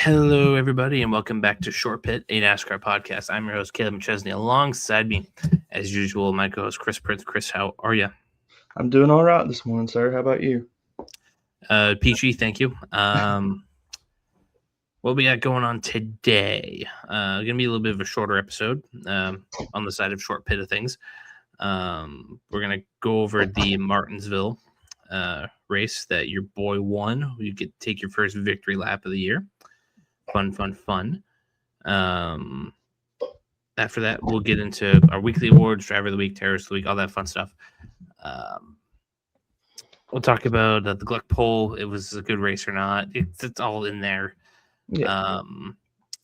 Hello, everybody, and welcome back to Short Pit, a NASCAR podcast. I'm your host, Kaleb and Chris. Alongside me, as usual, my co-host, Chris Prince. Chris, how are you? I'm doing all right this morning, sir. How about you? Peachy, thank you. What we got going on today? Going to be a little bit of a shorter episode on the side of Short Pit of things. We're going to go over the Martinsville race that your boy won. You get to take your first victory lap of the year. Fun. After that, we'll get into our weekly awards, driver of the week, terrorist of the week, all that fun stuff. We'll talk about the Gluck poll. It was a good race or not. It's all in there. Yeah.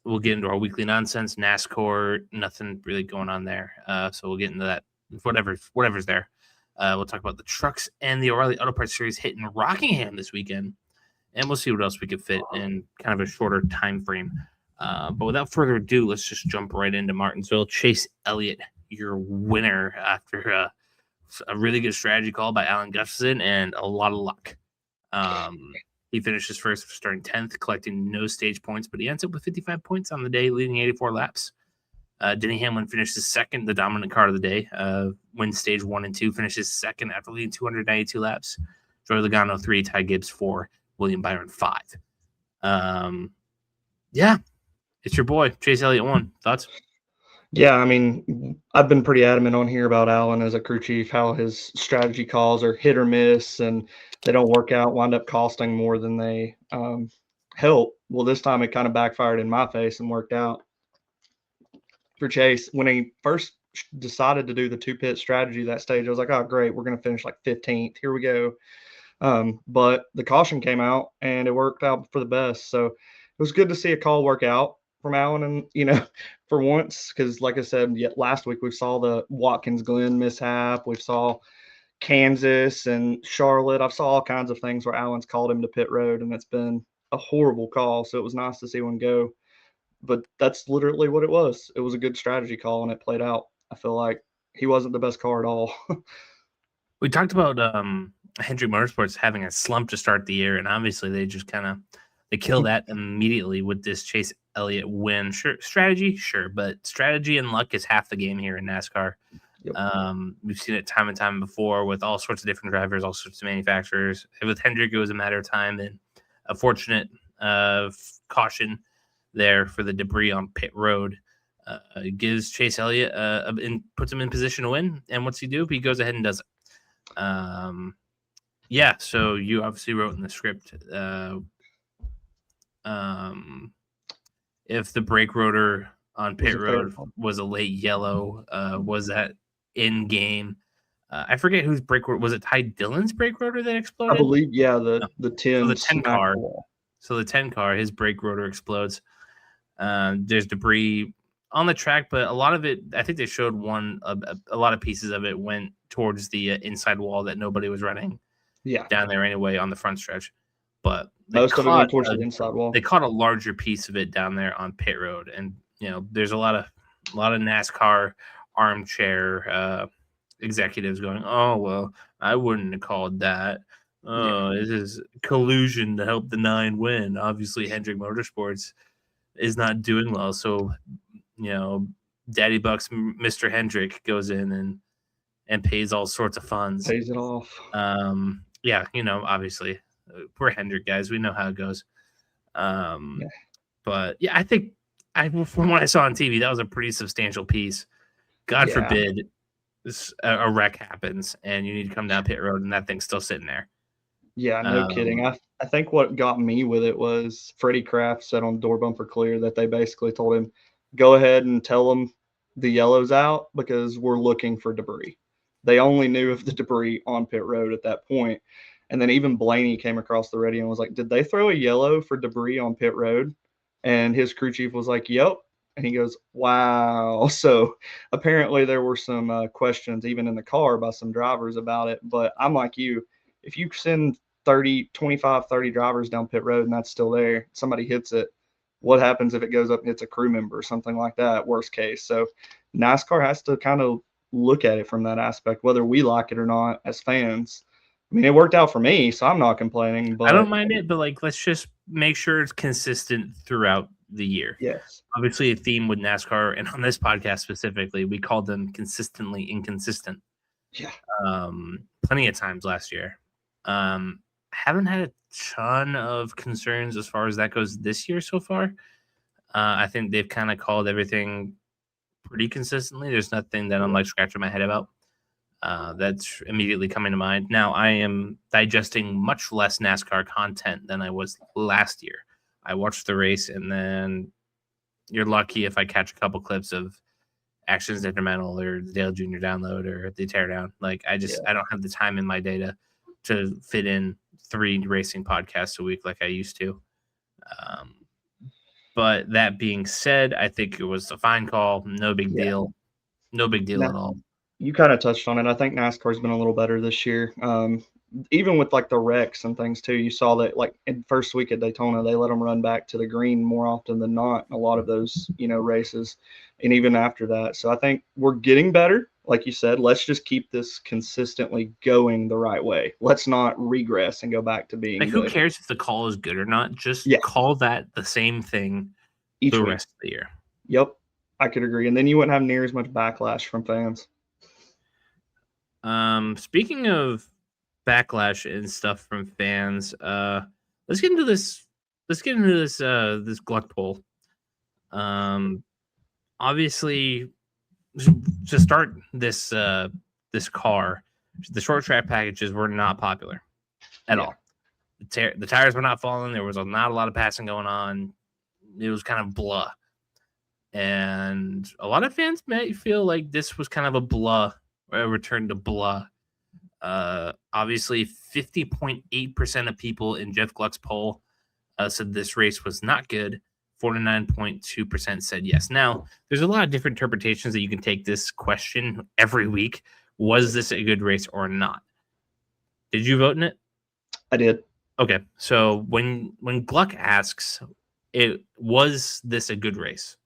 We'll get into our weekly nonsense, NASCAR, nothing really going on there. So we'll get into that, whatever's there. We'll talk about the trucks and the O'Reilly Auto Parts Series hitting Rockingham this weekend. And we'll see what else we could fit in kind of a shorter time frame. But without further ado, let's just jump right into Martinsville. Chase Elliott, your winner after a really good strategy call by Alan Gustafson and a lot of luck. He finishes first, starting 10th, collecting no stage points, but he ends up with 55 points on the day, leading 84 laps. Denny Hamlin finishes second, the dominant car of the day. Wins stage 1 and 2, finishes second after leading 292 laps. Joey Logano 3, Ty Gibbs 4, William Byron 5. Yeah, it's your boy, Chase Elliott 1. Thoughts? Yeah, I mean, I've been pretty adamant on here about Alan as a crew chief, how his strategy calls are hit or miss, and they don't work out, wind up costing more than they help. Well, this time it kind of backfired in my face and worked out for Chase. When he first decided to do the two-pit strategy that stage, I was like, oh, great, we're going to finish like 15th. Here we go. But the caution came out, and it worked out for the best. So it was good to see a call work out from Alan, and for once, because like I said, last week we saw the Watkins Glen mishap, we saw Kansas and Charlotte. I saw all kinds of things where Alan's called him to pit road, and it's been a horrible call. So it was nice to see one go. But that's literally what it was. It was a good strategy call, and it played out. I feel like he wasn't the best car at all. We talked about Hendrick Motorsports having a slump to start the year, and obviously they just they kill that immediately with this Chase Elliott win. Sure, strategy, but strategy and luck is half the game here in NASCAR. Yep. We've seen it time and time before with all sorts of different drivers, all sorts of manufacturers. With Hendrick, it was a matter of time and a fortunate caution there for the debris on pit road. It gives Chase Elliott puts him in position to win. And what's he do? He goes ahead and does it. So you obviously wrote in the script if the brake rotor on pit road was a late yellow, was that in game? I forget whose brake rotor was it. Ty Dillon's brake rotor that exploded? I believe, yeah, the 10. So the 10 car. So the 10 car, his brake rotor explodes. There's debris on the track, but a lot of it, I think they showed a lot of pieces of it went towards the inside wall that nobody was running. Yeah, down there anyway on the front stretch, but most of it went towards the inside wall. They caught a larger piece of it down there on pit road, and there's a lot of NASCAR armchair executives going, "Oh well, I wouldn't have called that. Oh, This is collusion to help the 9 win." Obviously, Hendrick Motorsports is not doing well, so Daddy Bucks, Mr. Hendrick goes in and pays all sorts of funds, pays it off. Obviously, we're Hendrick guys. We know how it goes. But yeah, I think from what I saw on TV, that was a pretty substantial piece. God forbid a wreck happens and you need to come down pit road and that thing's still sitting there. Yeah, no kidding. I think what got me with it was Freddie Kraft said on Door Bumper Clear that they basically told him, go ahead and tell them the yellow's out because we're looking for debris. They only knew of the debris on pit road at that point. And then even Blaney came across the radio and was like, did they throw a yellow for debris on pit road? And his crew chief was like, yep. And he goes, wow. So apparently there were some questions even in the car by some drivers about it. But I'm like you, if you send 25, 30 drivers down pit road and that's still there, somebody hits it, what happens if it goes up and hits a crew member or something like that, worst case? So NASCAR has to kind of look at it from that aspect, whether we like it or not as fans. I mean, it worked out for me, so I'm not complaining. But I don't mind it, but like, let's just make sure it's consistent throughout the year. yes, Obviously, a theme with NASCAR, and on this podcast specifically, we called them consistently inconsistent. yeah, Plenty of times last year. Haven't had a ton of concerns as far as that goes this year so far. I think they've kind of called everything pretty consistently. There's nothing that I'm like scratching my head about. That's immediately coming to mind. Now, I am digesting much less NASCAR content than I was last year. I watched the race, and then you're lucky if I catch a couple clips of Actions Detrimental or the Dale Jr. download or the teardown. Like, I don't have the time in my data to fit in 3 racing podcasts a week like I used to. But that being said, I think it was a fine call. No big deal. No big deal at all. You kind of touched on it. I think NASCAR's been a little better this year. Even with like the wrecks and things too, you saw that like in first week at Daytona, they let them run back to the green more often than not in a lot of those, races, and even after that. So I think we're getting better. Like you said, let's just keep this consistently going the right way. Let's not regress and go back to being like, good. who cares if the call is good or not? Just call that the same thing each the week. Rest of the year. Yep, I could agree. And then you wouldn't have near as much backlash from fans. Speaking of backlash and stuff from fans, let's get into this this Gluck poll. Obviously, to start this car, the short track packages were not popular at all. The tires were not falling. There was not a lot of passing going on. It was kind of blah, and a lot of fans may feel like this was kind of a return to blah. Obviously, 50.8% of people in Jeff Gluck's poll said this race was not good. 49.2% said yes. Now, there's a lot of different interpretations that you can take this question every week. Was this a good race or not? Did you vote in it? I did. Okay, so when Gluck asks, was this a good race?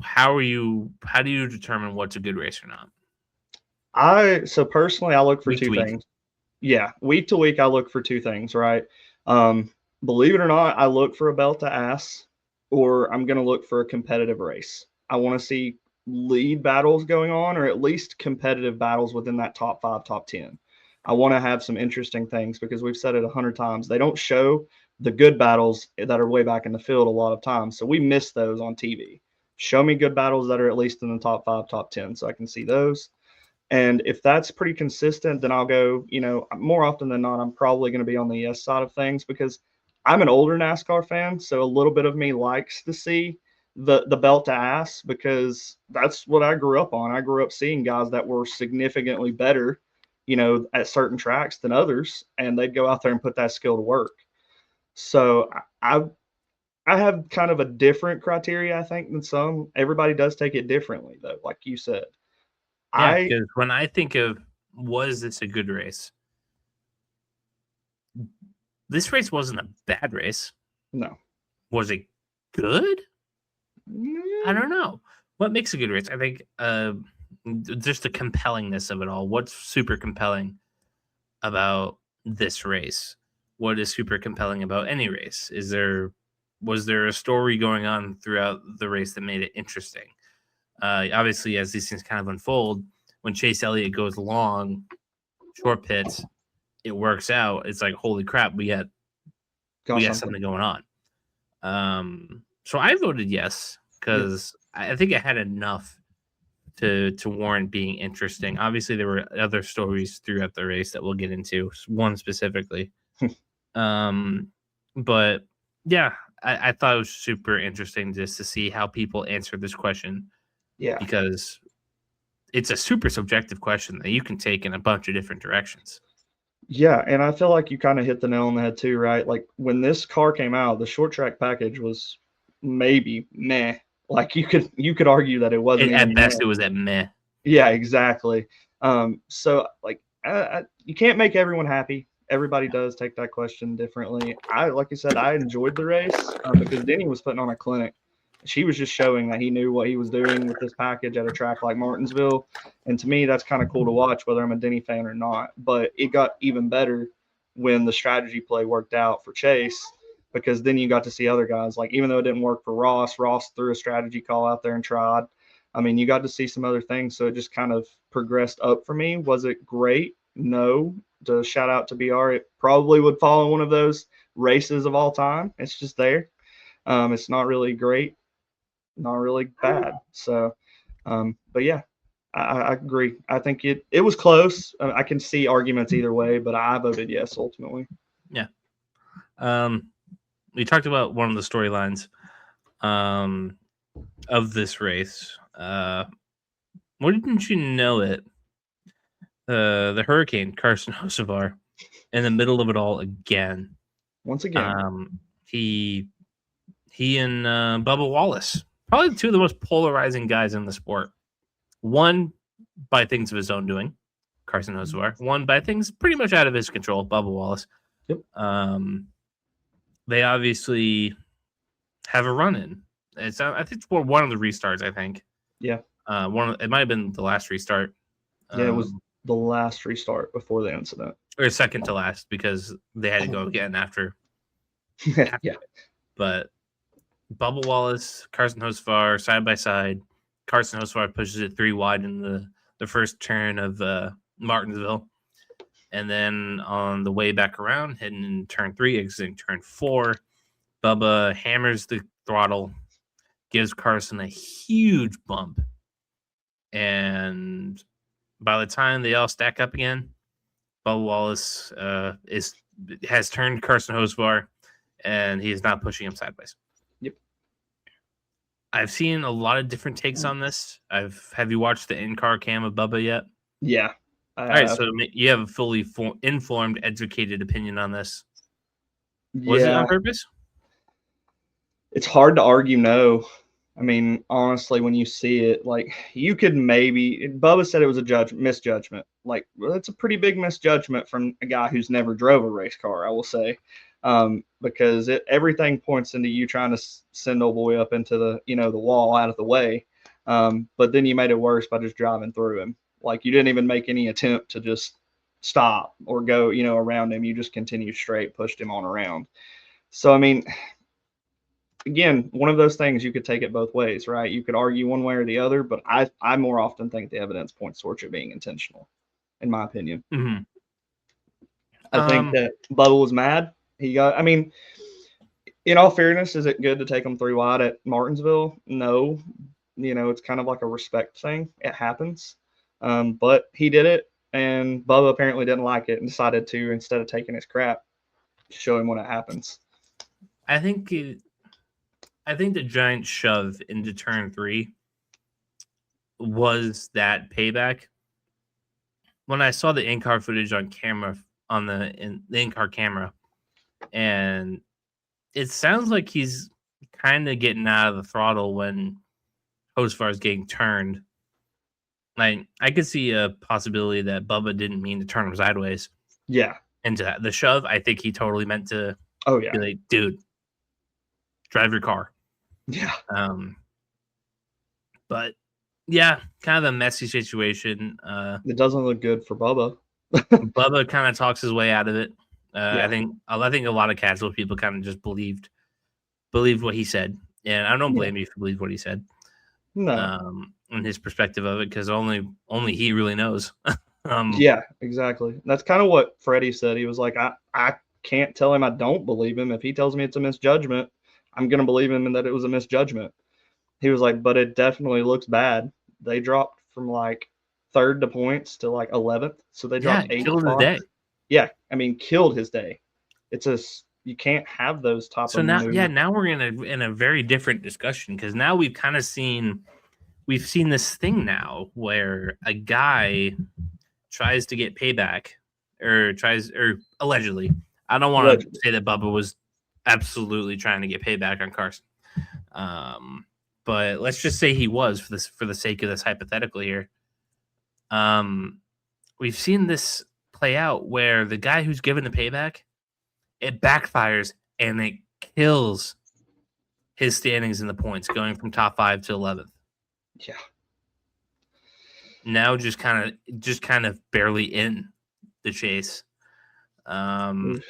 How do you determine what's a good race or not? So personally, I look for Week to two week. things. Yeah, week to week, I look for two things, right? Believe it or not, I look for a belt to ass, or I'm going to look for a competitive race. I want to see lead battles going on, or at least competitive battles within that top 5, top 10. I want to have some interesting things because we've said it 100 times. They don't show the good battles that are way back in the field a lot of times, so we miss those on TV. Show me good battles that are at least in the top 5, top 10, so I can see those. And if that's pretty consistent, then I'll go, more often than not, I'm probably going to be on the yes side of things because I'm an older NASCAR fan. So a little bit of me likes to see the belt to ass because that's what I grew up on. I grew up seeing guys that were significantly better, at certain tracks than others, and they'd go out there and put that skill to work. So I have kind of a different criteria, I think, than some. Everybody does take it differently, though, like you said. Yeah, because when I think of was this a good race, this race wasn't a bad race. No. Was it good? I don't know. What makes a good race? I think just the compellingness of it all. What's super compelling about this race? What is super compelling about any race? Was there a story going on throughout the race that made it interesting? Obviously, as these things kind of unfold, when Chase Elliott goes long, short pits, it works out. It's like, holy crap, we got something going on. So I voted yes because I think it had enough to warrant being interesting. Obviously, there were other stories throughout the race that we'll get into, one specifically. But yeah, I thought it was super interesting just to see how people answered this question. Yeah. Because it's a super subjective question that you can take in a bunch of different directions. Yeah, and I feel like you kind of hit the nail on the head too, right? Like when this car came out, the short track package was maybe meh. Like you could argue that it wasn't At best, meh. it was at meh. Yeah, exactly. So like you can't make everyone happy. Everybody does take that question differently. Like you said, I enjoyed the race because Denny was putting on a clinic. She was just showing that he knew what he was doing with this package at a track like Martinsville. And to me, that's kind of cool to watch, whether I'm a Denny fan or not. But it got even better when the strategy play worked out for Chase, because then you got to see other guys. Like, even though it didn't work for Ross threw a strategy call out there and tried. I mean, you got to see some other things. So it just kind of progressed up for me. Was it great? No. To shout out to BR, it probably would fall in one of those races of all time. It's just there. It's not really great, not really bad. So, but yeah, I agree. I think it was close. I can see arguments either way, but I voted yes ultimately. Yeah. We talked about one of the storylines of this race. Wouldn't you know it? The Hurricane, Carson Hocevar, in the middle of it all again. Once again, he and Bubba Wallace, probably two of the most polarizing guys in the sport. One by things of his own doing, Carson Hocevar. One by things pretty much out of his control, Bubba Wallace. Yep. They obviously have a run-in. I think it's for one of the restarts, I think. Yeah. It might have been the last restart. Yeah, it was the last restart before the incident. Or second to last, because they had to go again after. Yeah. But Bubba Wallace, Carson Hocevar, side by side. Carson Hocevar pushes it 3 wide in the first turn of Martinsville. And then on the way back around, heading in turn 3, exiting turn 4, Bubba hammers the throttle, gives Carson a huge bump. And by the time they all stack up again, Bubba Wallace has turned Carson Hocevar, and he is not pushing him sideways. Yep. I've seen a lot of different takes on this. Have you watched the in-car cam of Bubba yet? Yeah. All right, so you have a fully informed, educated opinion on this. Was it on purpose? It's hard to argue no. I mean, honestly, when you see it, like, you could maybe – Bubba said it was a misjudgment. Like, well, that's a pretty big misjudgment from a guy who's never drove a race car, I will say, because everything points into you trying to send old boy up into the wall out of the way. But then you made it worse by just driving through him. Like, you didn't even make any attempt to just stop or go, around him. You just continued straight, pushed him on around. So, I mean – again, one of those things you could take it both ways, right? You could argue one way or the other, but I more often think the evidence points towards it being intentional, in my opinion. Mm-hmm. I think that Bubba was mad. I mean, in all fairness, is it good to take him 3 wide at Martinsville? No. It's kind of like a respect thing. It happens. But he did it, and Bubba apparently didn't like it and decided to, instead of taking his crap, show him when it happens. I think the giant shove into turn 3 was that payback. When I saw the in-car footage on camera, on the in-car camera, and it sounds like he's kind of getting out of the throttle when Hocevar is getting turned. Like, I could see a possibility that Bubba didn't mean to turn him sideways. Yeah. Into that. The shove, I think he totally meant to be like, dude, drive your car. Yeah. But yeah, kind of a messy situation. It doesn't look good for Bubba. Bubba kind of talks his way out of it. Yeah. I think a lot of casual people kind of just believed what he said, and I don't blame you for believing what he said. No. In his perspective of it, because only he really knows. Yeah, exactly. That's kind of what Freddie said. He was like, I can't tell him I don't believe him. If he tells me it's a misjudgment, I'm going to believe him and that it was a misjudgment. He was like, but it definitely looks bad. They dropped from like 3rd to points to like 11th. So they dropped 8 killed his day. Yeah, I mean, killed his day. You can't have those top. So now we're in a very different discussion, because now we've kind of seen this thing now where a guy tries to get payback, or allegedly. I don't want to say that Bubba was absolutely trying to get payback on Carson, but let's just say he was, for the sake of this hypothetically here. We've seen this play out where the guy who's given the payback, it backfires and it kills his standings in the points, going from top 5 to 11th. Yeah. Now just kind of barely in the chase. Like,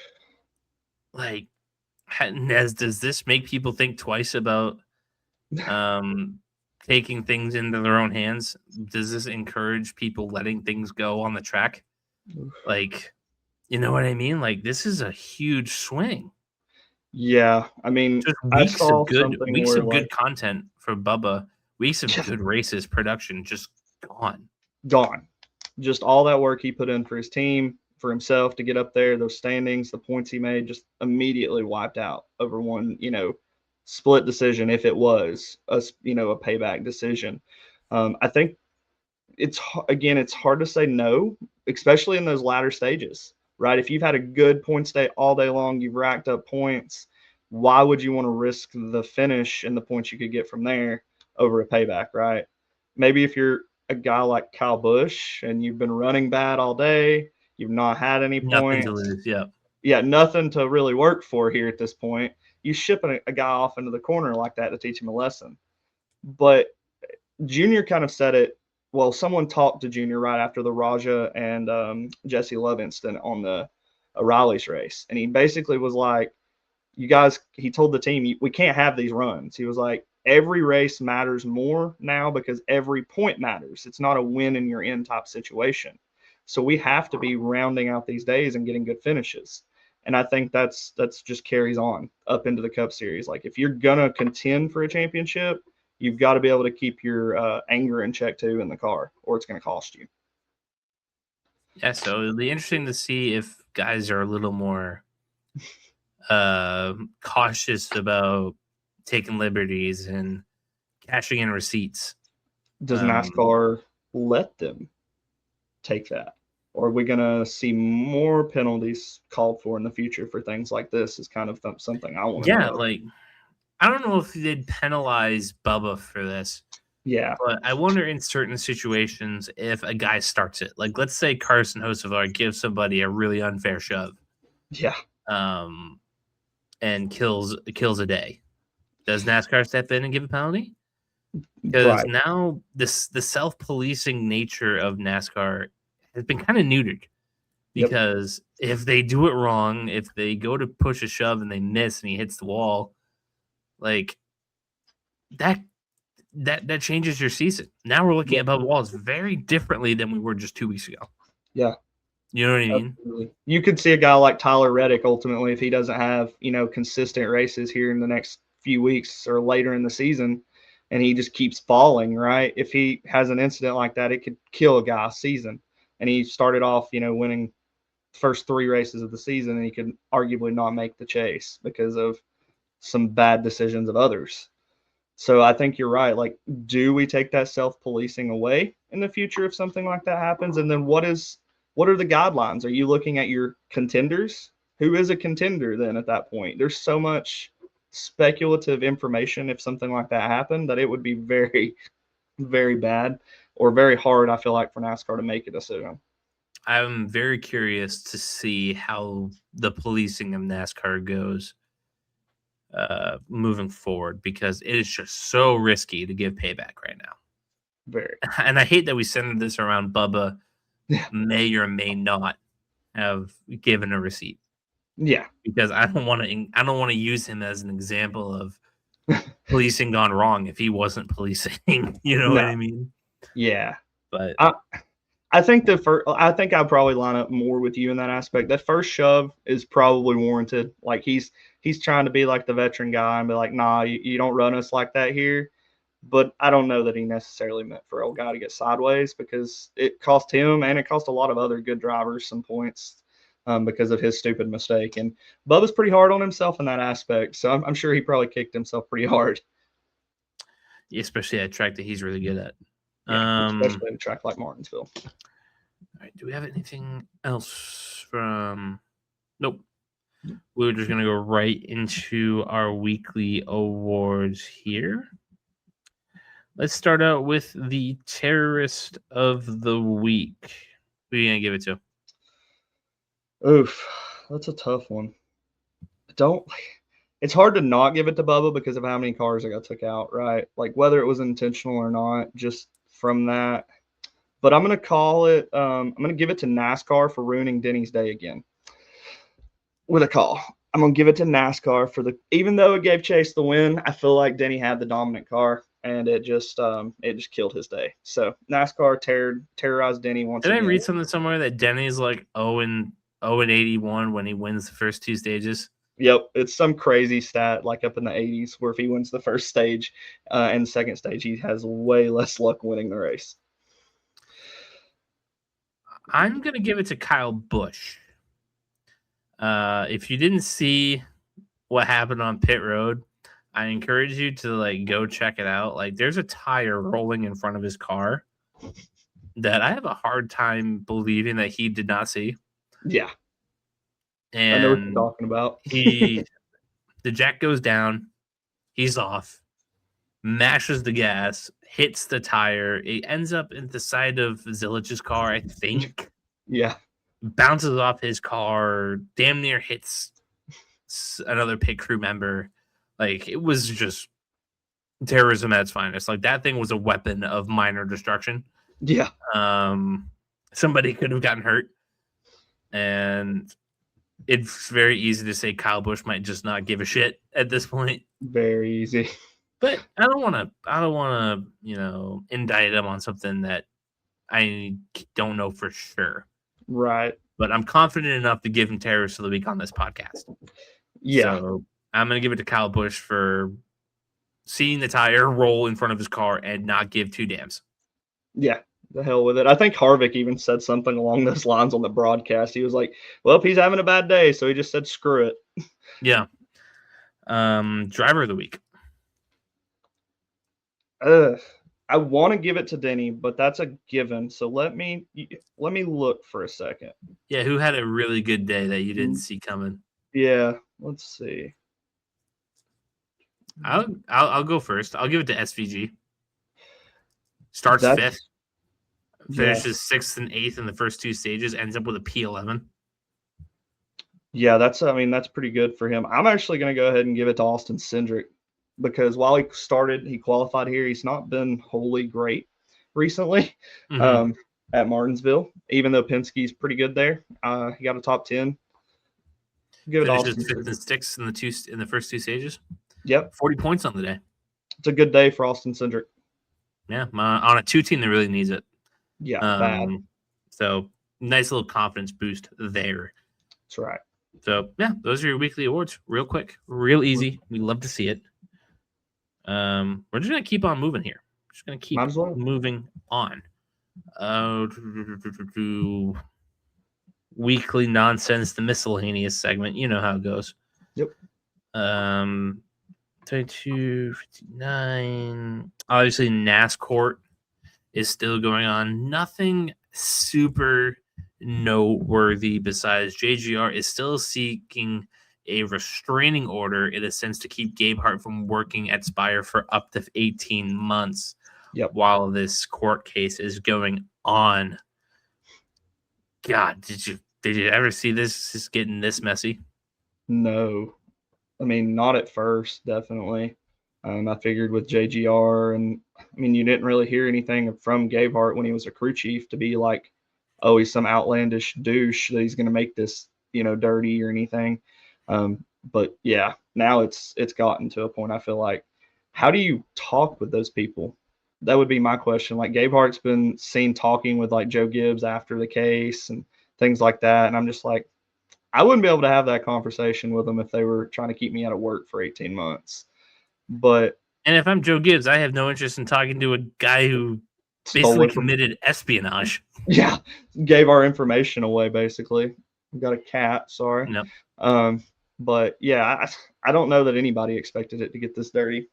Nez, does this make people think twice about taking things into their own hands? Does this encourage people letting things go on the track? Like, you know what I mean? Like, this is a huge swing. Yeah, I mean, Just I saw something weeks where of good content for Bubba, weeks of good races, production just gone. Just all that work he put in for his team, for himself to get up there, those standings, the points he made, just immediately wiped out over one, split decision. If it was a payback decision, I think it's hard to say no, especially in those latter stages, right? If you've had a good points day all day long, you've racked up points. Why would you want to risk the finish and the points you could get from there over a payback, right? Maybe if you're a guy like Kyle Busch and you've been running bad all day, you've not had any Nothing points. to lose, yeah. Yeah, nothing to really work for here at this point. You ship a guy off into the corner like that to teach him a lesson. But Junior kind of said it. Well, someone talked to Junior right after the Raja and Jesse Love incident on the Riley's race. And he basically was like, you guys, he told the team, we can't have these runs. He was like, every race matters more now because every point matters. It's not a win and you're in type situation. So we have to be rounding out these days and getting good finishes. And I think that's just carries on up into the Cup Series. Like, if you're going to contend for a championship, you've got to be able to keep your anger in check too in the car, or it's going to cost you. Yeah, so it'll be interesting to see if guys are a little more cautious about taking liberties and cashing in receipts. Does NASCAR let them take that? Or are we going to see more penalties called for in the future for things like this? Is kind of something I want to know. Like, I don't know if they'd penalize Bubba for this. Yeah. But I wonder in certain situations if a guy starts it. Like, let's say Carson Hocevar gives somebody a really unfair shove. Yeah. And kills a day. Does NASCAR step in and give a penalty? Because now the self-policing nature of NASCAR has been kind of neutered. Because if they do it wrong, if they go to push a shove and they miss and he hits the wall, like that changes your season. Now we're looking at Bubba Wallace very differently than we were just 2 weeks ago. Yeah. You know what I mean? Absolutely. You could see a guy like Tyler Reddick ultimately, if he doesn't have, consistent races here in the next few weeks or later in the season, and he just keeps falling, right? If he has an incident like that, it could kill a guy's season. And he started off, winning the first 3 races of the season, and he could arguably not make the chase because of some bad decisions of others. So I think you're right. Like, do we take that self-policing away in the future if something like that happens? And then what are the guidelines? Are you looking at your contenders? Who is a contender then at that point? There's so much speculative information if something like that happened that it would be very, very bad or very hard, I feel like, for NASCAR to make a decision. I'm very curious to see how the policing of NASCAR goes moving forward, because it is just so risky to give payback right now. Very. And I hate that we centered this around Bubba may or may not have given a receipt. Yeah. Because I don't want to use him as an example of policing gone wrong if he wasn't policing. You know what I mean? Yeah. But I think I'll probably line up more with you in that aspect. That first shove is probably warranted. Like, he's trying to be like the veteran guy and be like, nah, you don't run us like that here. But I don't know that he necessarily meant for old guy to get sideways, because it cost him and it cost a lot of other good drivers some points because of his stupid mistake. And Bubba's pretty hard on himself in that aspect. So I'm sure he probably kicked himself pretty hard. Especially at a track that he's really good at. Yeah, especially at a track like Martinsville. All right, do we have anything else from? Nope. We're just going to go right into our weekly awards here. Let's start out with the terrorist of the week. Who are you going to give it to? Oof, that's a tough one. it's hard to not give it to Bubba because of how many cars I got took out, right? Like whether it was intentional or not, just from that. But I'm gonna call it. I'm gonna give it to NASCAR for ruining Denny's day again with a call. I'm gonna give it to NASCAR for even though it gave Chase the win, I feel like Denny had the dominant car and it just killed his day. So NASCAR terrorized Denny once Did again. I read something somewhere that Denny's like 0-81 when he wins the first two stages? Yep, it's some crazy stat like up in the 80s where if he wins the first stage and the second stage, he has way less luck winning the race. I'm gonna give it to Kyle Busch. If you didn't see what happened on pit road, I encourage you to like go check it out. Like there's a tire rolling in front of his car that I have a hard time believing that he did not see. Yeah. And I know what you're talking about. The jack goes down, he's off, mashes the gas, hits the tire. It ends up in the side of Zilich's car, I think. Yeah. Bounces off his car, damn near hits another pit crew member. Like it was just terrorism at its finest. Like that thing was a weapon of minor destruction. Yeah. Somebody could have gotten hurt, and it's very easy to say Kyle Busch might just not give a shit at this point. Very easy. But I don't want to, indict him on something that I don't know for sure. Right. But I'm confident enough to give him terrorist of the week on this podcast. Yeah. So I'm going to give it to Kyle Busch for seeing the tire roll in front of his car and not give two damns. Yeah. The hell with it. I think Harvick even said something along those lines on the broadcast. He was like, well, he's having a bad day. So he just said, screw it. Yeah. Driver of the week. I want to give it to Denny, but that's a given. So let me look for a second. Yeah, who had a really good day that you didn't see coming? Yeah, let's see. I'll go first. I'll give it to SVG. Starts fifth, finishes sixth and eighth in the first two stages, ends up with a P11. Yeah, that's pretty good for him. I'm actually going to go ahead and give it to Austin Cindric because while he qualified here, he's not been wholly great recently at Martinsville, even though Penske's pretty good there. He got a top 10. Give it Austin fifth and sixth in the first two stages. Yep. 40 points on the day. It's a good day for Austin Cindric. Yeah, on a 2 team that really needs it. Yeah, bad. So nice little confidence boost there. That's right. So yeah, those are your weekly awards. Real quick, real easy. We love to see it. We're just gonna keep on moving here. Just gonna keep moving on. Weekly nonsense, the miscellaneous segment. You know how it goes. Yep. 22, 59. Obviously, NASCAR is still going on. Nothing super noteworthy besides JGR is still seeking a restraining order in a sense to keep Gabe Hart from working at Spire for up to 18 months while this court case is going on. God, did you ever see this is getting this messy? No. I mean, not at first, definitely. I figured with JGR, and I mean, you didn't really hear anything from Gabe Hart when he was a crew chief to be like, oh, he's some outlandish douche that he's going to make this, dirty or anything. But yeah, now it's gotten to a point. I feel like, how do you talk with those people? That would be my question. Like Gabe Hart's been seen talking with like Joe Gibbs after the case and things like that, and I'm just like, I wouldn't be able to have that conversation with them if they were trying to keep me out of work for 18 months. And if I'm Joe Gibbs, I have no interest in talking to a guy who basically committed espionage. Yeah, gave our information away, basically. We've got a cat, sorry. Nope. But yeah, I don't know that anybody expected it to get this dirty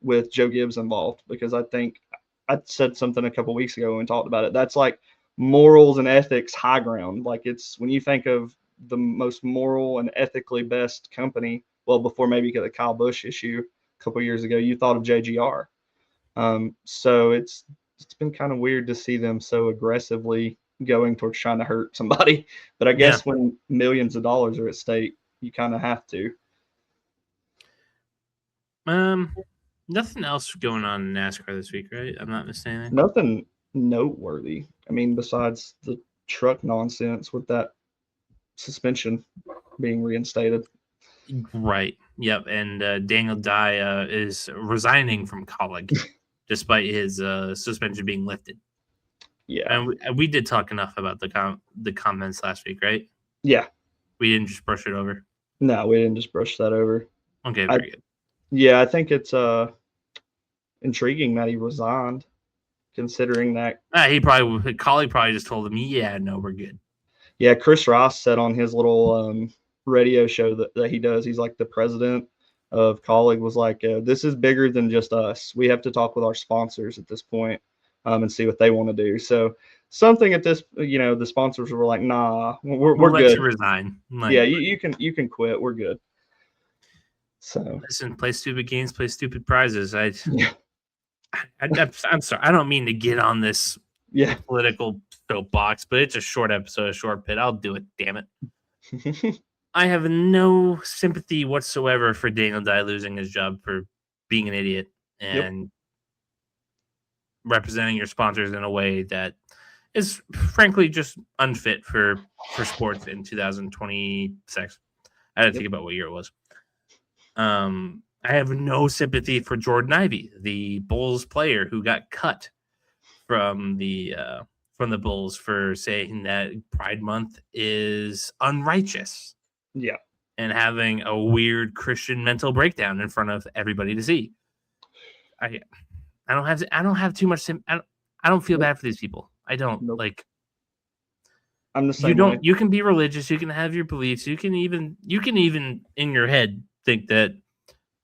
with Joe Gibbs involved, because I think I said something a couple of weeks ago when we talked about it. That's like morals and ethics high ground. Like it's when you think of the most moral and ethically best company, well, before maybe you get the Kyle Busch issue a couple of years ago, you thought of JGR. So it's been kind of weird to see them so aggressively going towards trying to hurt somebody. But I guess when millions of dollars are at stake, you kind of have to. Nothing else going on in NASCAR this week, right? I'm not missing anything. Nothing noteworthy. I mean, besides the truck nonsense with that suspension being reinstated. Right. Yep. And Daniel Dye is resigning from Colleague despite his suspension being lifted. Yeah. And we did talk enough about the comments last week, right? Yeah. We didn't just brush it over. No, we didn't just brush that over. Okay, very good. Yeah, I think it's intriguing that he resigned, considering that Colleague probably just told him, yeah, no, we're good. Yeah, Chris Ross said on his little radio show that he does, he's like the president of Colleague, was like, this is bigger than just us. We have to talk with our sponsors at this point and see what they want to do. So something at this, the sponsors were like, nah, we're We'll good. let you resign. Yeah, you can quit. We're good. So listen, play stupid games, play stupid prizes. I'm sorry. I don't mean to get on this political soapbox, but it's a short episode, a short pit. I'll do it. Damn it. I have no sympathy whatsoever for Daniel Dye losing his job for being an idiot and representing your sponsors in a way that is frankly just unfit for sports in 2026. I had to think about what year it was. I have no sympathy for Jordan Ivey, the Bulls player who got cut from the Bulls for saying that Pride Month is unrighteous. Yeah. And having a weird Christian mental breakdown in front of everybody to see. I don't have too much I don't feel bad for these people. I don't like. I'm the same. You can be religious. You can have your beliefs. You can even in your head think that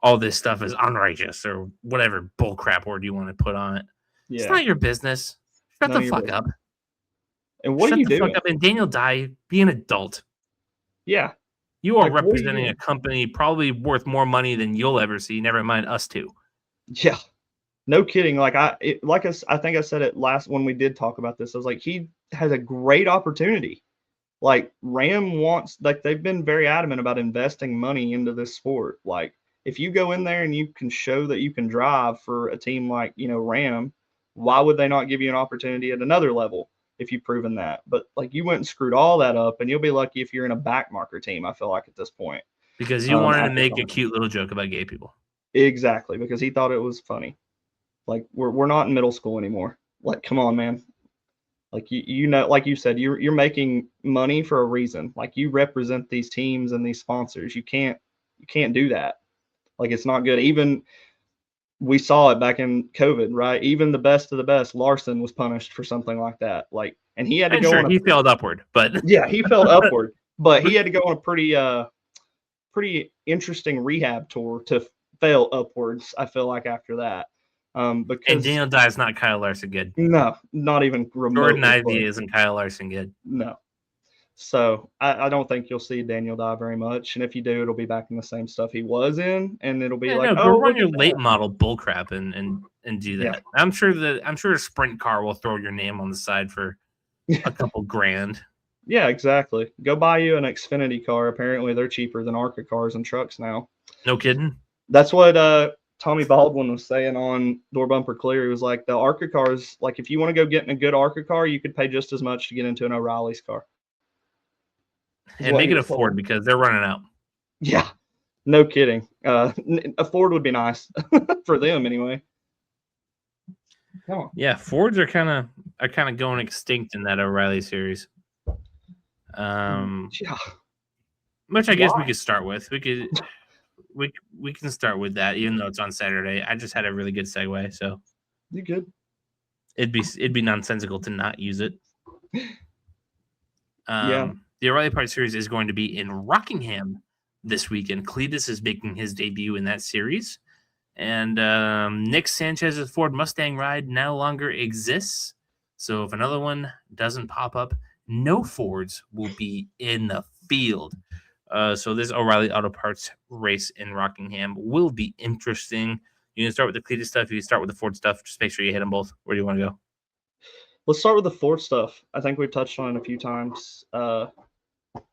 all this stuff is unrighteous or whatever bullcrap word you want to put on it. Yeah. It's not your business. Shut the fuck up. And what are you doing? Fuck up. And Daniel Dye, be an adult. Yeah. You are representing a company probably worth more money than you'll ever see. Never mind us two. Yeah. No kidding. I think I said it last when we did talk about this. I was like, he has a great opportunity. Like Ram wants, like they've been very adamant about investing money into this sport. Like if you go in there and you can show that you can drive for a team like, Ram, why would they not give you an opportunity at another level if you've proven that? But like you went and screwed all that up, and you'll be lucky if you're in a backmarker team, I feel like at this point. Because you wanted to make a cute little joke about gay people. Exactly, because he thought it was funny. Like we're not in middle school anymore. Like, come on, man. Like like you said, you're making money for a reason. Like you represent these teams and these sponsors. You can't do that. Like it's not good. Even we saw it back in COVID, right? Even the best of the best, Larson was punished for something like that. Like, and he had to go on. He failed upward, but yeah, he failed upward, but he had to go on a pretty interesting rehab tour to fail upwards. I feel like after that. Because and Daniel Dye is not Kyle Larson good. No, not even remotely. Jordan Ivey isn't Kyle Larson good. No. So I don't think you'll see Daniel Dye very much, and if you do, it'll be back in the same stuff he was in, and it'll be go run your late model bullcrap and do that. Yeah. I'm sure a sprint car will throw your name on the side for a couple grand. Yeah, exactly. Go buy you an Xfinity car. Apparently, they're cheaper than ARCA cars and trucks now. No kidding. That's what Tommy Baldwin was saying on Door Bumper Clear. He was like, the ARCA cars, like if you want to go get in a good ARCA car, you could pay just as much to get into an O'Reilly's car. And make it a Ford because they're running out. Yeah, no kidding. A Ford would be nice for them anyway. Come on. Yeah, Fords are kind of going extinct in that O'Reilly series. Yeah. Which I guess we could start with. We can start with that, even though it's on Saturday. I just had a really good segue, so you good. It'd be nonsensical to not use it. Yeah. The O'Reilly Part Series is going to be in Rockingham this weekend. Cletus is making his debut in that series. And Nick Sanchez's Ford Mustang ride no longer exists. So if another one doesn't pop up, no Fords will be in the field. So this O'Reilly Auto Parts race in Rockingham will be interesting. You can start with the Cletus stuff. You can start with the Ford stuff. Just make sure you hit them both. Where do you want to go? Let's start with the Ford stuff. I think we've touched on it a few times.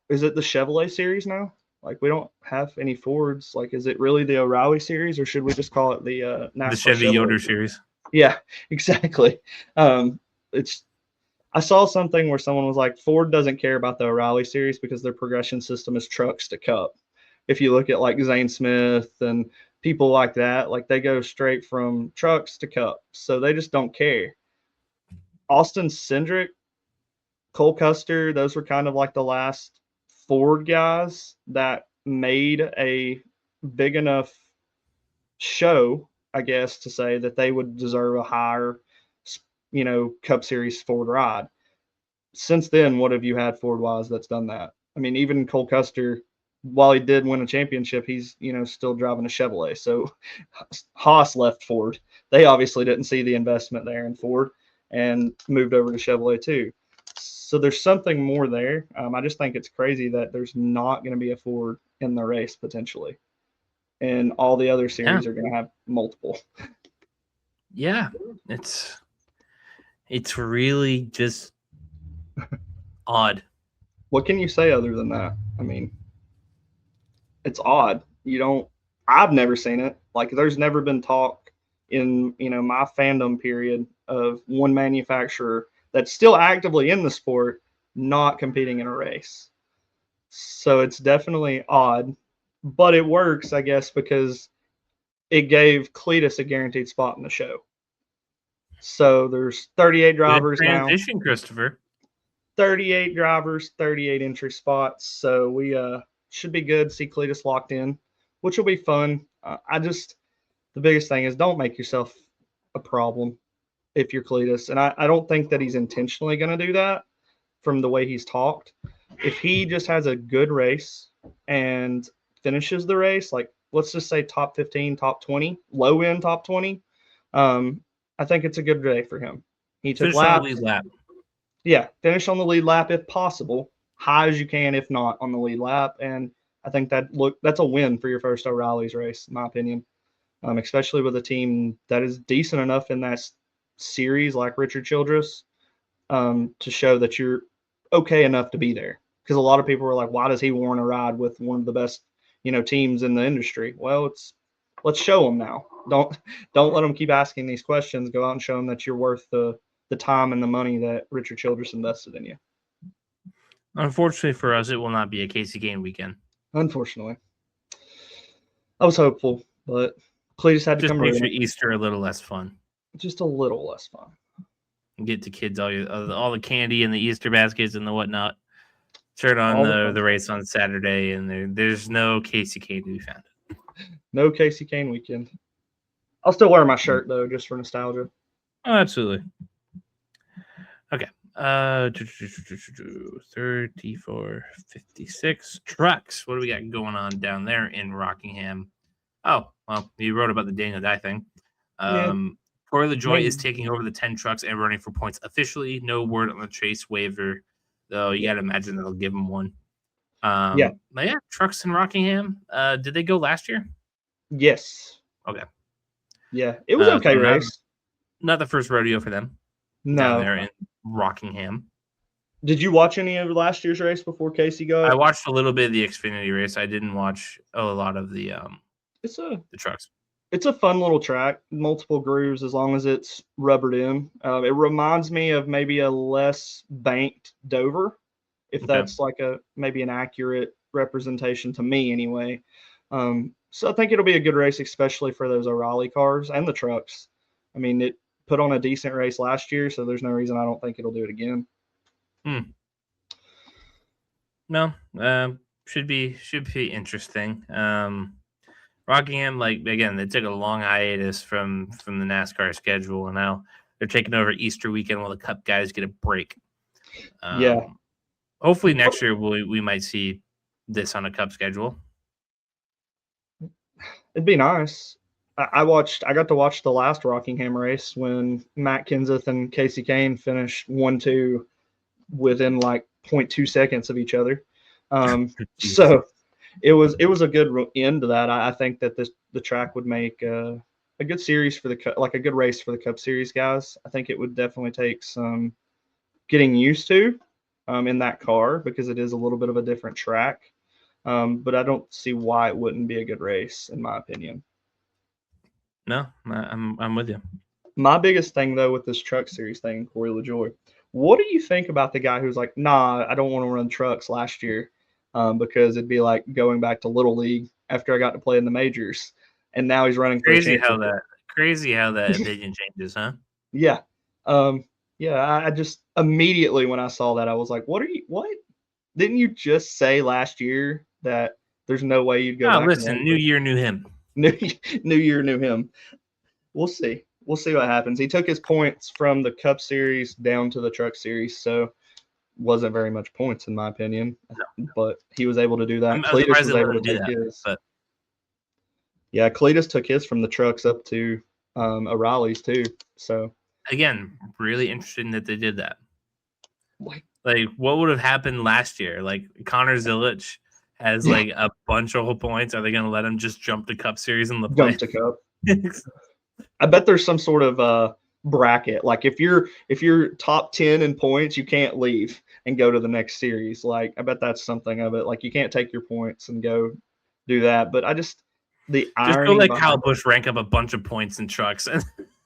Is it the Chevrolet series now? Like, we don't have any Fords. Like, is it really the O'Reilly series, or should we just call it the NASCAR The Chevy Chevrolet Yoder series. Yeah, exactly. It's I saw something where someone was like, Ford doesn't care about the O'Reilly series because their progression system is trucks to cup. If you look at like Zane Smith and people like that, like they go straight from trucks to cup. So they just don't care. Austin Cindric, Cole Custer, those were kind of like the last Ford guys that made a big enough show, I guess, to say that they would deserve a higher, Cup Series Ford ride. Since then, what have you had Ford-wise that's done that? I mean, even Cole Custer, while he did win a championship, he's, still driving a Chevrolet. So Haas left Ford. They obviously didn't see the investment there in Ford and moved over to Chevrolet too. So there's something more there. I just think it's crazy that there's not going to be a Ford in the race potentially. And all the other series are going to have multiple. Yeah, it's really just odd. What can you say other than that? I mean, it's odd. I've never seen it. Like, there's never been talk in, my fandom period of one manufacturer that's still actively in the sport not competing in a race. So it's definitely odd, but it works, I guess, because it gave Cletus a guaranteed spot in the show. So there's 38 drivers now. Transition, Christopher. 38 drivers, 38 entry spots. So we should be good. See Cletus locked in, which will be fun. The biggest thing is don't make yourself a problem if you're Cletus. And I don't think that he's intentionally going to do that from the way he's talked. If he just has a good race and finishes the race, like let's just say top 15, top 20, low end top 20, I think it's a good day for him. He took on the lead lap. Yeah, finish on the lead lap if possible, high as you can, if not on the lead lap. And I think that's a win for your first O'Reilly's race, in my opinion, especially with a team that is decent enough in that series like Richard Childress to show that you're okay enough to be there. Because a lot of people were like, why does he want to ride with one of the best, teams in the industry? Well, let's show them now. Don't let them keep asking these questions. Go out and show them that you're worth the time and the money that Richard Childress invested in you. Unfortunately for us, it will not be a Casey Kane weekend. Unfortunately. I was hopeful, but Cletus had to come make Easter a little less fun. Just a little less fun. Get the kids all the candy and the Easter baskets and the whatnot. Turn on the race on Saturday, and there's no Casey Kane to be found. No Casey Kane weekend. I'll still wear my shirt, though, just for nostalgia. Oh, absolutely. Okay. 3456 trucks. What do we got going on down there in Rockingham? Oh, well, you wrote about the Daniel Dye thing. Corey LaJoie is taking over the 10 trucks and running for points officially. No word on the Chase waiver, though. You got to imagine they'll give him one. But yeah, trucks in Rockingham. Did they go last year? Yes. Okay. Yeah, it was okay race. Not the first rodeo for them. No. Down there in Rockingham. Did you watch any of last year's race before Casey got? I watched a little bit of the Xfinity race. I didn't watch a lot of the the trucks. It's a fun little track, multiple grooves as long as it's rubbered in. It reminds me of maybe a less banked Dover, if that's like maybe an accurate representation to me anyway. So I think it'll be a good race, especially for those O'Reilly cars and the trucks. I mean, it put on a decent race last year, so there's no reason I don't think it'll do it again. No, should be interesting. Rockingham, like again, they took a long hiatus from the NASCAR schedule, and now they're taking over Easter weekend while the Cup guys get a break. Hopefully next year we might see this on a Cup schedule. It'd be nice. I got to watch the last Rockingham race when Matt Kenseth and Casey Kane finished 1-2 within like 0.2 seconds of each other. So it was a good end to that. I think that the track would make a good series for a good race for the Cup Series guys. I think it would definitely take some getting used to in that car because it is a little bit of a different track. but I don't see why it wouldn't be a good race, in my opinion. No, I'm with you. My biggest thing, though, with this truck series thing, Corey LaJoy, what do you think about the guy who's like, nah, I don't want to run trucks last year because it'd be like going back to Little League after I got to play in the majors, and now he's running for a championship. Crazy how that opinion changes, huh? Yeah. I just immediately when I saw that, I was like, what? Didn't you just say last year that there's no way you'd go back? Listen, new year, new him. New year, new him. We'll see. We'll see what happens. He took his points from the Cup Series down to the Truck Series, so wasn't very much points in my opinion. No. But he was able to do that. Cletus was able to take his. But... Yeah, Cletus took his from the trucks up to O'Reilly's too. So again, really interesting that they did that. Like what would have happened last year? Like Connor Zilic has like a bunch of points. Are they going to let him just jump to Cup Series in the play? Jump to Cup. I bet there's some sort of bracket. Like if you're top 10 in points, you can't leave and go to the next series. Like I bet that's something of it. Like you can't take your points and go do that. But I just go like Kyle Busch rank up a bunch of points in trucks.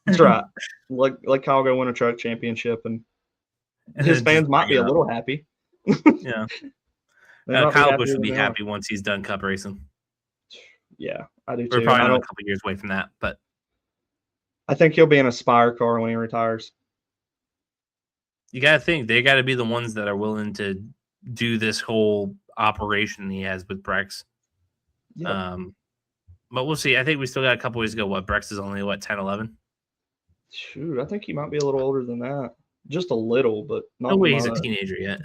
That's right. Like Kyle go win a truck championship and his fans might be a little happy. Yeah. Kyle Busch would be happy once he's done Cup racing. Yeah, I do too. We're probably a couple years away from that, but I think he'll be in a Spire car when he retires. You got to think they got to be the ones that are willing to do this whole operation he has with Brex. Yeah. But we'll see. I think we still got a couple ways to go. Brex is only 10, 11? Shoot, I think he might be a little older than that. Just a little, but not. No way he's a teenager yet.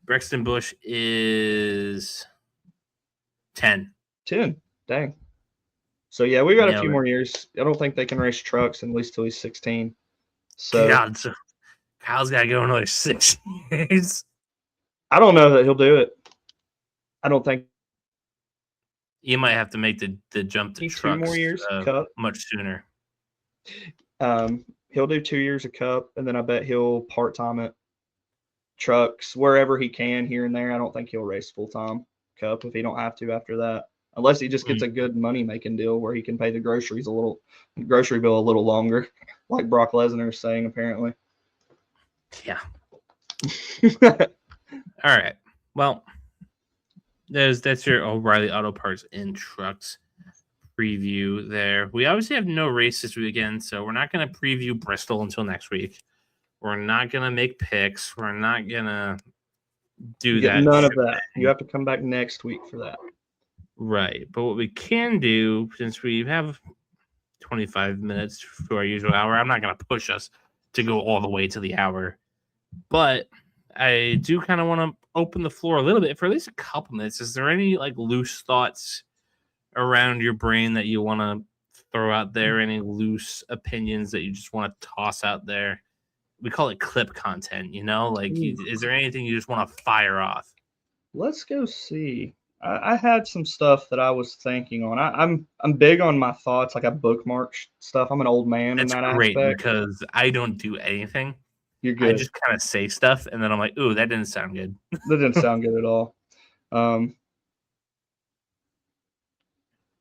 Brexton Busch is 10. 10. Dang. So, yeah, we got a few more years. I don't think they can race trucks at least till he's 16. So, God, so Kyle's got to go another 6 years. I don't know that he'll do it. I don't think. You might have to make the jump to trucks 2 more years, much sooner. He'll do 2 years of Cup, and then I bet he'll part-time it. Trucks wherever he can here and there. I don't think he'll race full-time Cup if he don't have to after that, unless he just gets a good money-making deal where he can pay the grocery bill a little longer, like Brock Lesnar is saying apparently. Yeah. All right. Well, that's your O'Reilly Auto Parts and Trucks preview there. We obviously have no race this weekend, so we're not going to preview Bristol until next week. We're not going to make picks. We're not going to do that. None of that. You have to come back next week for that. Right. But what we can do, since we have 25 minutes for our usual hour, I'm not going to push us to go all the way to the hour. But I do kind of want to open the floor a little bit for at least a couple minutes. Is there any loose thoughts around your brain that you want to throw out there? Any loose opinions that you just want to toss out there? We call it clip content, is there anything you just want to fire off? Let's go see. I had some stuff that I was thinking on. I'm big on my thoughts. Like I bookmark stuff. I'm an old man in that aspect. That's great because I don't do anything. You're good. I just kind of say stuff and then I'm like, ooh, that didn't sound good. That didn't sound good at all.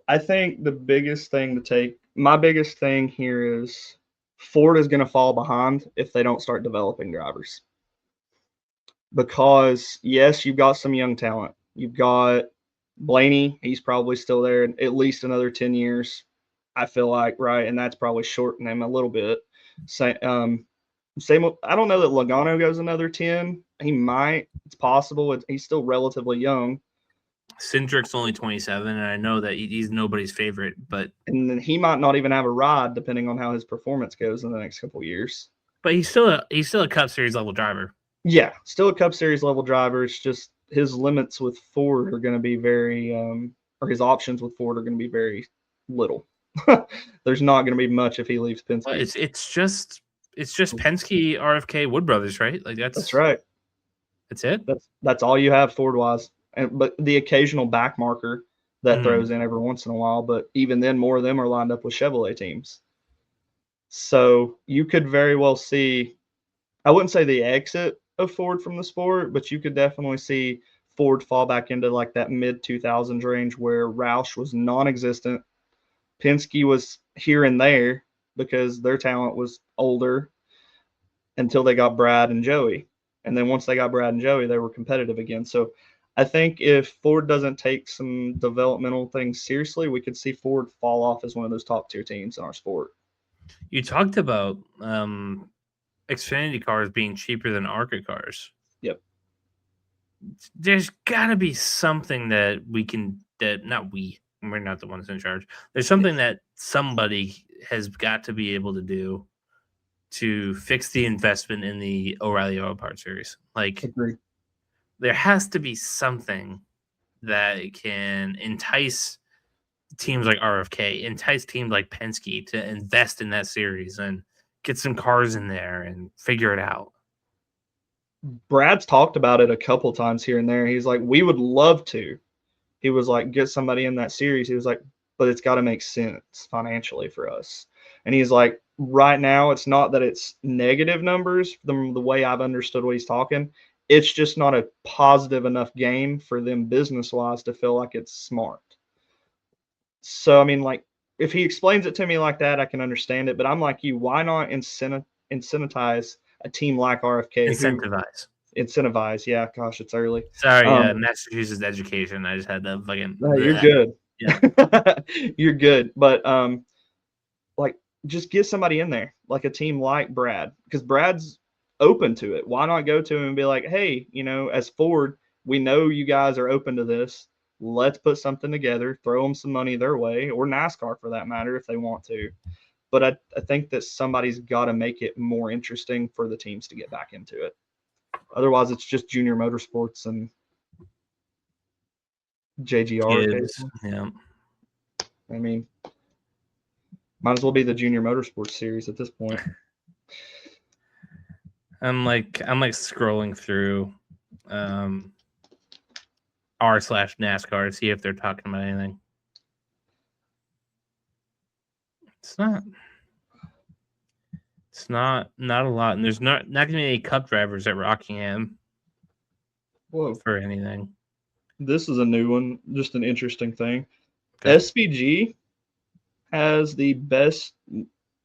I think my biggest thing here is Ford is going to fall behind if they don't start developing drivers. Because, yes, you've got some young talent. You've got Blaney. He's probably still there at least another 10 years, I feel like, right? And that's probably shortening him a little bit. I don't know that Logano goes another 10. He might. It's possible. He's still relatively young. Cindric's only 27, and I know that he's nobody's favorite, and then he might not even have a ride depending on how his performance goes in the next couple of years. But he's still a Cup Series level driver. Yeah, still a Cup Series level driver. It's just his limits with Ford are going to be very, or his options with Ford are going to be very little. There's not going to be much if he leaves Penske. Well, it's just Penske, RFK, Wood Brothers, right? That's right. That's it. That's all you have Ford wise. But the occasional back marker that throws in every once in a while, but even then, more of them are lined up with Chevrolet teams. So you could very well see, I wouldn't say the exit of Ford from the sport, but you could definitely see Ford fall back into like that mid 2000s range where Roush was non-existent. Penske was here and there because their talent was older until they got Brad and Joey. And then once they got Brad and Joey, they were competitive again. So I think if Ford doesn't take some developmental things seriously, we could see Ford fall off as one of those top tier teams in our sport. You talked about Xfinity cars being cheaper than ARCA cars. Yep. There's got to be something that we're not the ones in charge. There's something that somebody has got to be able to do to fix the investment in the O'Reilly Auto Parts Series. Like, Agreed. There has to be something that can entice teams like RFK, entice teams like Penske to invest in that series and get some cars in there and figure it out. Brad's talked about it a couple times here and there. He's like, we would love to. He was like, get somebody in that series. He was like, but it's got to make sense financially for us. And he's like, right now, it's not that it's negative numbers, the way I've understood what he's talking. It's just not a positive enough game for them business-wise to feel like it's smart. So, I mean, like, if he explains it to me like that, I can understand it. But I'm like you, why not incentivize a team like RFK? Incentivize. Yeah, gosh, it's early. Sorry, Massachusetts education. I just had to fucking. No, you're good. Yeah, you're good. But like, just get somebody in there, like a team like Brad, because Brad's open to it. Why not go to him and be like, hey, as Ford, we know you guys are open to this. Let's put something together, throw them some money their way, or NASCAR for that matter, if they want to. But I think that somebody's got to make it more interesting for the teams to get back into it. Otherwise, it's just Junior Motorsports and JGR. Yeah. I mean, might as well be the Junior Motorsports series at this point. I'm like scrolling through r/NASCAR to see if they're talking about anything. It's not a lot, and there's not gonna be any Cup drivers at Rockingham. Whoa. For anything. This is a new one, just an interesting thing. Okay. SVG has the best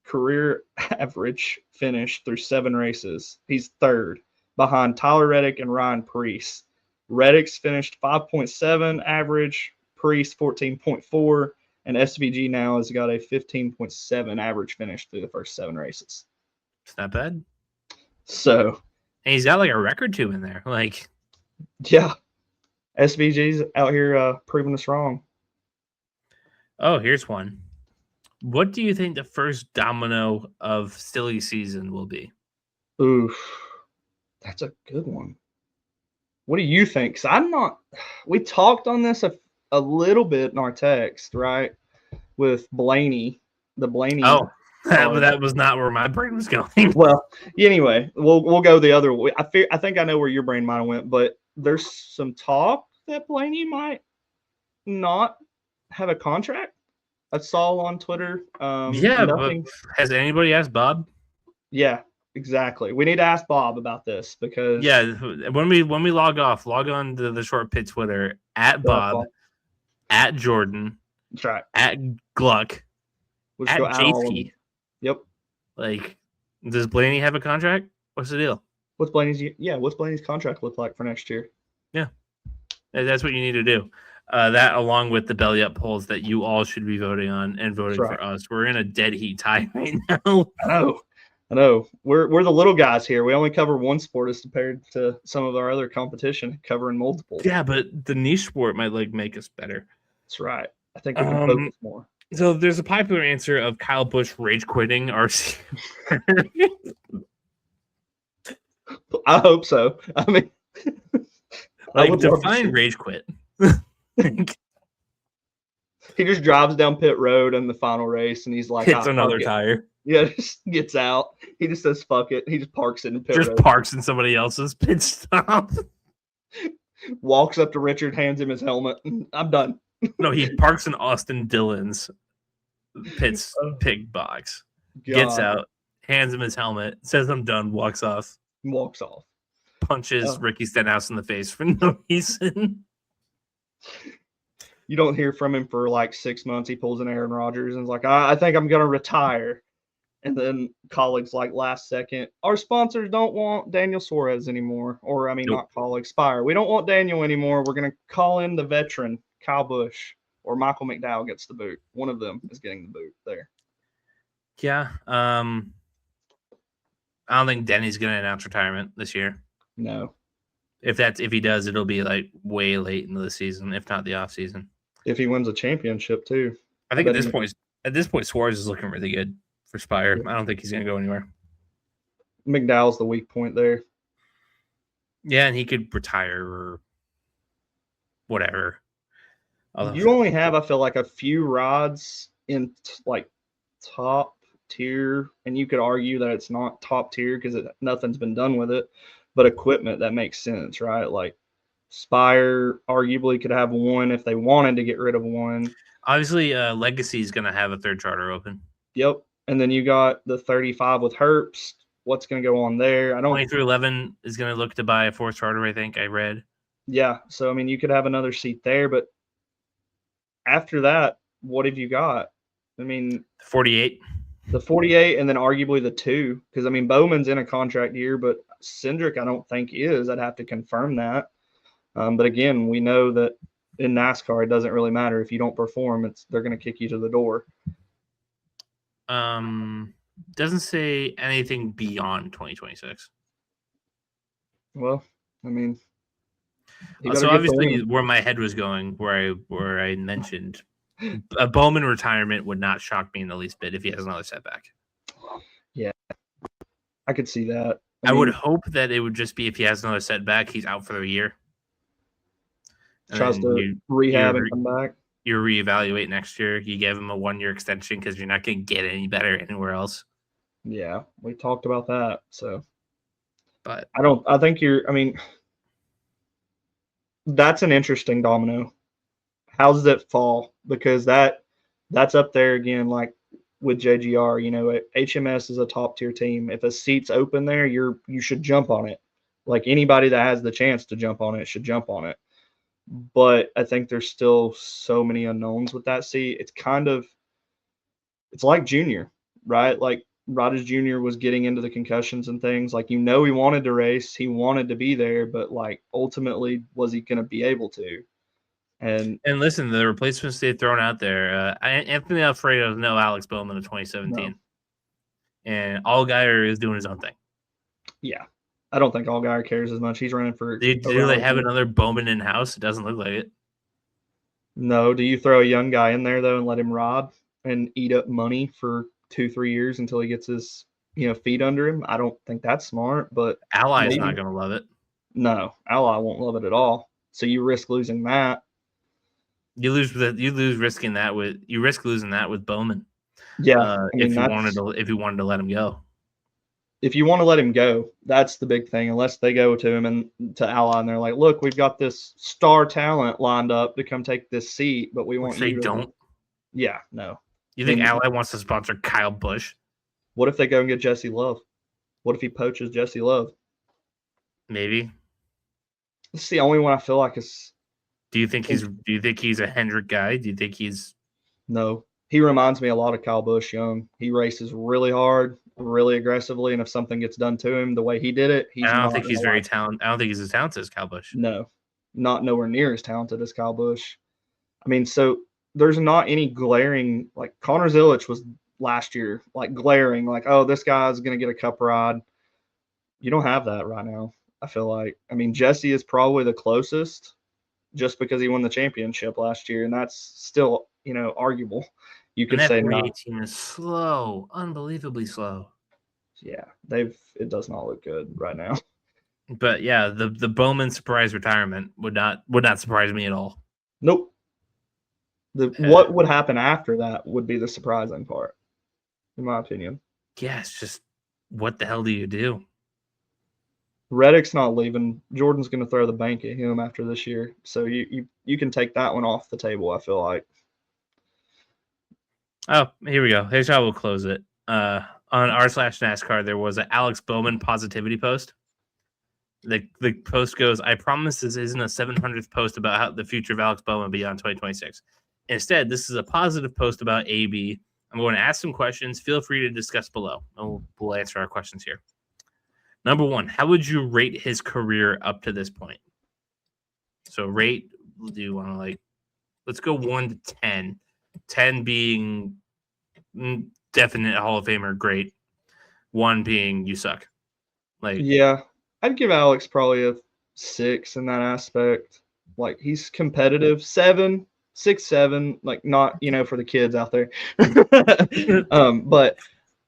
career average finish through 7 races. He's third behind Tyler Reddick and Ryan Preece. Reddick's finished 5.7 average, Preece 14.4, and SVG now has got a 15.7 average finish through the first 7 races. It's not bad. So, and he's got like a record too in there. Like, yeah, SVG's out here proving us wrong. Oh, here's one. What do you think the first domino of silly season will be? Oof, that's a good one. What do you think? Because we talked on this a little bit in our text, right? With Blaney, the Blaney. Oh, that was not where my brain was going. Well, anyway, we'll go the other way. I think I know where your brain might have went, but there's some talk that Blaney might not have a contract. I saw on Twitter. But has anybody asked Bob? Yeah, exactly. We need to ask Bob about this because when we log on to the Short Pit Twitter at Bob, at Jordan, that's right, at Gluck, at JP. Yep. Like, does Blaney have a contract? What's the deal? What's Blaney's contract look like for next year? Yeah, that's what you need to do. That along with the belly up polls that you all should be voting on and voting for us. We're in a dead heat tie right now. I know. We're the little guys here. We only cover one sport as compared to some of our other competition covering multiple. Yeah, but the niche sport might make us better. That's right. I think we can focus more. So there's a popular answer of Kyle Busch rage quitting RC. I hope so. I mean, define rage quit. He just drives down pit road in the final race and he's like, hits another tire. Yeah, just gets out. He just says fuck it. He just parks it in pit road. Just parks in somebody else's pit stop. Walks up to Richard, hands him his helmet. I'm done. No, he parks in Austin Dillon's pig box. God. Gets out, hands him his helmet, says I'm done, walks off. punches Ricky Stenhouse in the face for no reason. You don't hear from him for like 6 months. He pulls an Aaron Rodgers and is like, I think I'm going to retire. And then colleagues like last second, our sponsors don't want Daniel Suarez anymore. Or, I mean, not colleagues, Spire. We don't want Daniel anymore. We're going to call in the veteran, Kyle Busch, or Michael McDowell gets the boot. One of them is getting the boot there. Yeah. I don't think Denny's going to announce retirement this year. No. If he does, it'll be like way late into the season, if not the off season. If he wins a championship too. I think at this point, Suarez is looking really good for Spire. I don't think he's going to go anywhere. McDowell's the weak point there. Yeah, and he could retire or whatever. You only have, I feel like, a few rods in like top tier, and you could argue that it's not top tier because nothing's been done with it, but equipment that makes sense, right? Like Spire arguably could have one if they wanted to get rid of one. Obviously, Legacy is going to have a third charter open. Yep. And then you got the 35 with Herbst. What's going to go on there? 2311 is going to look to buy a fourth charter, I think I read. Yeah. So, I mean, you could have another seat there, but after that, what have you got? I mean, 48. The 48 and then arguably the 2. Because, I mean, Bowman's in a contract year, but Cindric I don't think is. I'd have to confirm that. But again, we know that in NASCAR, it doesn't really matter. If you don't perform, they're going to kick you to the door. Doesn't say anything beyond 2026. Well, I mean, so obviously where my head was going, where I mentioned a Bowman retirement would not shock me in the least bit if he has another setback. Yeah, I could see that. I would hope that it would just be if he has another setback, he's out for the year. Tries to rehab and come back. You reevaluate next year. You give him a 1-year extension because you're not going to get any better anywhere else. Yeah, we talked about that. So, but I think that's an interesting domino. How does it fall? Because that's up there again, like with JGR. You know, HMS is a top tier team. If a seat's open there, you should jump on it. Like anybody that has the chance to jump on it should jump on it. But I think there's still so many unknowns with that seat. It's like Junior, right? Like Rogers Jr. was getting into the concussions and things. Like, he wanted to race, he wanted to be there, but like ultimately, was he going to be able to? And listen, the replacements they've thrown out there, Anthony Alfredo is no Alex Bowman of 2017, and Allgaier is doing his own thing. Yeah. I don't think Allgaier cares as much. He's running for. Do they have another Bowman in house? It doesn't look like it. No. Do you throw a young guy in there though and let him ride and eat up money for 2-3 years until he gets his feet under him? I don't think that's smart. But Ally is not going to love it. No, Ally won't love it at all. So you risk losing that. You risk losing that with Bowman. Yeah, if you wanted to let him go. If you want to let him go, that's the big thing. Unless they go to him and to Ally and they're like, look, we've got this star talent lined up to come take this seat, but we want you to. Don't. Yeah, no. You think Ally wants to sponsor Kyle Busch? What if they go and get Jesse Love? What if he poaches Jesse Love? Maybe. This is the only one I feel like is. Do you think he's a Hendrick guy? Do you think he's? No. He reminds me a lot of Kyle Busch young. He races really hard, really aggressively, and if something gets done to him the way he did it, I don't think he's very talented. I don't think he's as talented as Kyle Busch. No, not nowhere near as talented as Kyle Busch. I mean, so there's not any glaring, like Connor Zilic was last year, like glaring, like, oh, this guy's going to get a cup ride. You don't have that right now, I feel like. I mean, Jesse is probably the closest just because he won the championship last year, and that's still, arguable. You could say no. 18 is slow, unbelievably slow. Yeah, it does not look good right now. But yeah, the Bowman surprise retirement would not surprise me at all. Nope. What would happen after that would be the surprising part, in my opinion. Yeah, it's just what the hell do you do? Reddick's not leaving. Jordan's going to throw the bank at him after this year, so you can take that one off the table, I feel like. Oh, here we go. Here's how we'll close it. On r/NASCAR, there was an Alex Bowman positivity post. The post goes, I promise this isn't a 700th post about how the future of Alex Bowman beyond 2026. Instead, this is a positive post about AB. I'm going to ask some questions. Feel free to discuss below. We'll answer our questions here. Number one, how would you rate his career up to this point? So rate, do you want to let's go 1 to 10. 10 being definite Hall of Famer, great. 1 being you suck. Yeah, I'd give Alex probably a 6 in that aspect. Like, he's competitive. 7, 6, 7. Like, not for the kids out there. But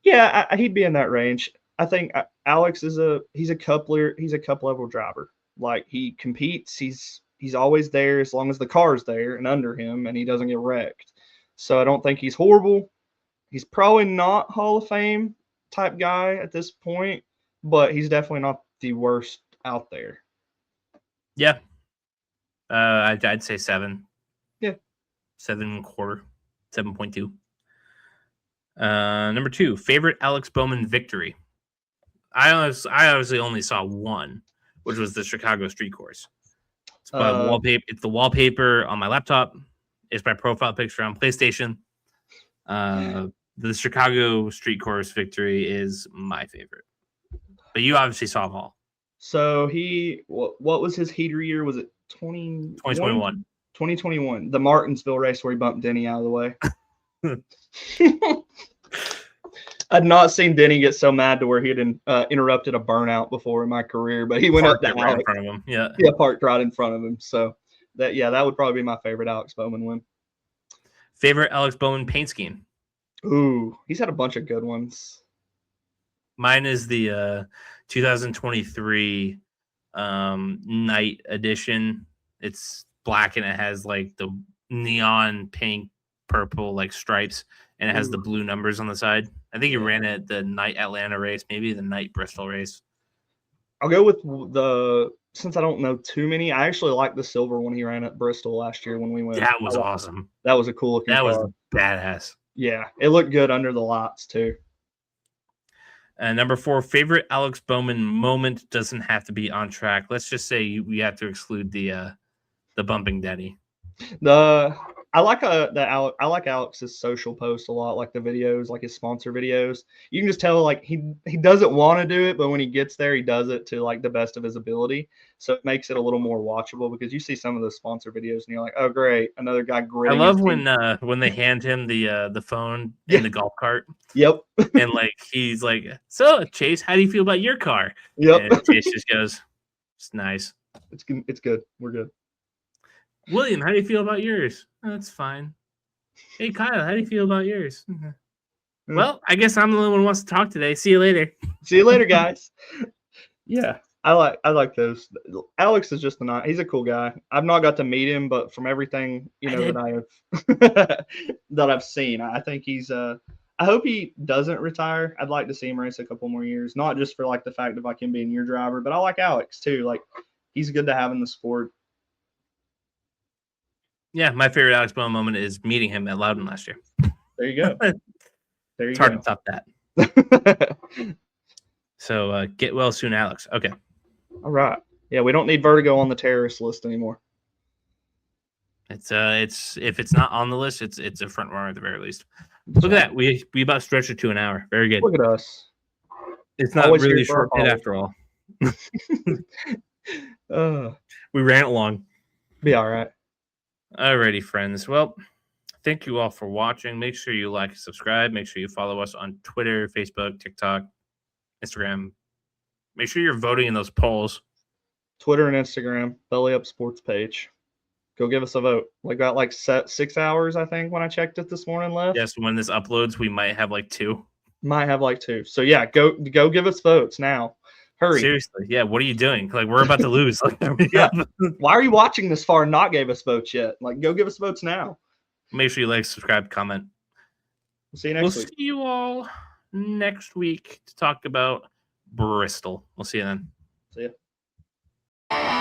yeah, he'd be in that range. I think Alex is he's a cup level driver. Like, he competes. He's always there as long as the car's there and under him, and he doesn't get wrecked. So I don't think he's horrible. He's probably not Hall of Fame type guy at this point, but he's definitely not the worst out there. Yeah. I'd say 7. Yeah. 7.25. 7.2. Number 2, favorite Alex Bowman victory. I obviously only saw one, which was the Chicago Street Course. It's wallpaper. It's the wallpaper on my laptop. It's my profile picture on PlayStation. The Chicago Street Course victory is my favorite. But you obviously saw them all. So what was his heater year? Was it 2021? 2021. The Martinsville race where he bumped Denny out of the way. I'd not seen Denny get so mad to where he had interrupted a burnout before in my career, but he went up to right in front of him. Yeah, parked right in front of him. So that would probably be my favorite Alex Bowman win. Favorite Alex Bowman paint scheme? Ooh, he's had a bunch of good ones. Mine is the 2023 night edition. It's black and it has like the neon pink, purple like stripes, and it has the blue numbers on the side. I think he ran it the night Atlanta race, maybe the night Bristol race. I'll go with since I don't know too many, I actually like the silver one he ran at Bristol last year when we went. That was awesome. That was a cool looking car. Was badass. Yeah, it looked good under the lights too. Number 4, favorite Alex Bowman moment doesn't have to be on track. Let's just say we have to exclude the bumping Denny. I like Alex's social post a lot, like the videos, like his sponsor videos. You can just tell like he doesn't want to do it, but when he gets there, he does it to like the best of his ability. So it makes it a little more watchable because you see some of the sponsor videos and you're like, oh great, another guy gritting. I love when they hand him the phone in the golf cart. Yep. And like he's like, so Chase, how do you feel about your car? Yep. And Chase just goes, it's nice. It's good. We're good. William, how do you feel about yours? Oh, that's fine. Hey, Kyle, how do you feel about yours? Well, I guess I'm the only one who wants to talk today. See you later. See you later, guys. Yeah, I like those. Alex is just he's a cool guy. I've not got to meet him, but from everything that I've seen, I think he's I hope he doesn't retire. I'd like to see him race a couple more years, not just for like the fact of like him being your driver, but I like Alex too. Like he's good to have in the sport. Yeah, my favorite Alex Bowman moment is meeting him at Loudon last year. There you go. It's hard to top that. So get well soon, Alex. Okay. All right. Yeah, we don't need Vertigo on the terrorist list anymore. It's if it's not on the list, it's a front runner at the very least. Look at that. We about stretched it to an hour. Very good. Look at us. It's not always really a short pit after all. We ran it long. Be all right. Alrighty, friends. Well, thank you all for watching. Make sure you like and subscribe. Make sure you follow us on Twitter, Facebook, TikTok, Instagram. Make sure you're voting in those polls. Twitter and Instagram, Belly Up Sports page. Go give us a vote. We got like 6 hours, I think, when I checked it this morning left. Yes, when this uploads, we might have like 2. Might have like 2. So yeah, go give us votes now. Hurry. Seriously, yeah. What are you doing? Like we're about to lose. Yeah. Why are you watching this far and not gave us votes yet? Like, go give us votes now. Make sure you like, subscribe, comment. We'll see you next week. We'll see you all next week to talk about Bristol. We'll see you then. See ya.